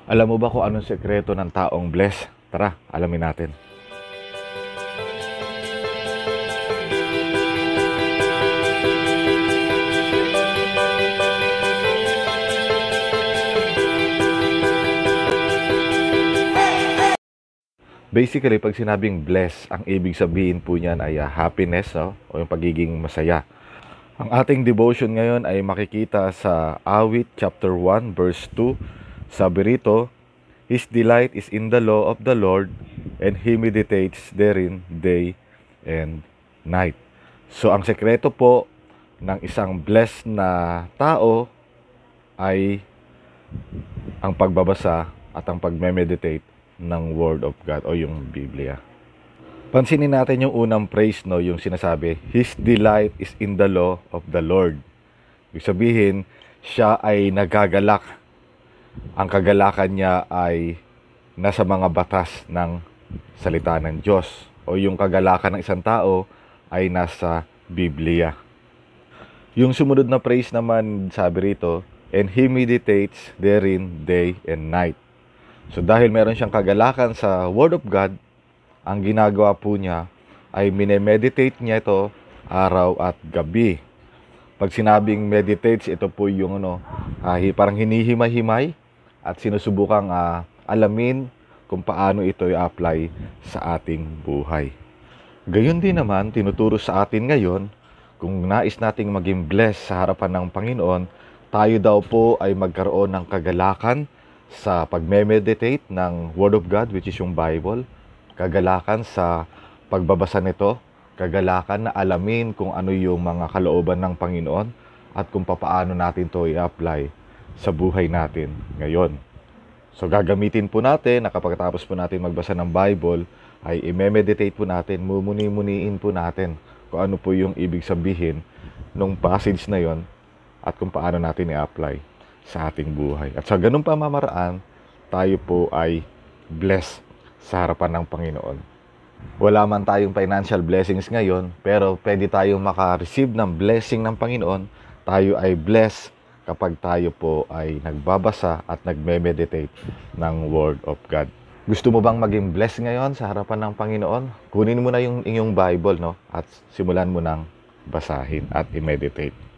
Alam mo ba kung anong sekreto ng taong blessed? Tara, alamin natin. Basically, pag sinabing blessed, ang ibig sabihin po niyan ay happiness, no? O yung pagiging masaya. Ang ating devotion ngayon ay makikita sa Awit chapter 1 verse 2. Sabi rito, His delight is in the law of the Lord, and He meditates therein day and night. So ang sekreto po ng isang blessed na tao ay ang pagbabasa at ang pagme-meditate ng Word of God o yung Biblia. Pansinin natin yung unang phrase, no, yung sinasabi, His delight is in the law of the Lord. Ibig sabihin, siya ay nagagalak. Ang kagalakan niya ay nasa mga batas ng salita ng Diyos. O yung kagalakan ng isang tao ay nasa Biblia. Yung sumunod na phrase naman, sabi rito, and He meditates therein day and night. So dahil meron siyang kagalakan sa Word of God, ang ginagawa po niya ay minemeditate niya ito araw at gabi. Pag sinabing meditates, ito po yung parang hinihimay-himay at sinusubukang alamin kung paano ito i-apply sa ating buhay. Gayon din naman, tinuturo sa atin ngayon, kung nais nating maging blessed sa harapan ng Panginoon, tayo daw po ay magkaroon ng kagalakan sa pagme-meditate ng Word of God, which is yung Bible, kagalakan sa pagbabasa nito, kagalakan na alamin kung ano yung mga kalooban ng Panginoon at kung paano natin to i-apply sa buhay natin ngayon. So gagamitin po natin na kapag tapos po natin magbasa ng Bible, ay i-meditate po natin, mumuni-muniin po natin kung ano po yung ibig sabihin ng passage na yon at kung paano natin i-apply sa ating buhay. At sa ganung pamamaraan, tayo po ay blessed sa harapan ng Panginoon. Wala man tayong financial blessings ngayon, pero pwede tayong maka-receive ng blessing ng Panginoon. Tayo ay blessed kapag tayo po ay nagbabasa at nagme-meditate ng Word of God. Gusto mo bang maging blessed ngayon sa harapan ng Panginoon? Kunin mo na yung inyong Bible, no? At simulan mo nang basahin at i-meditate.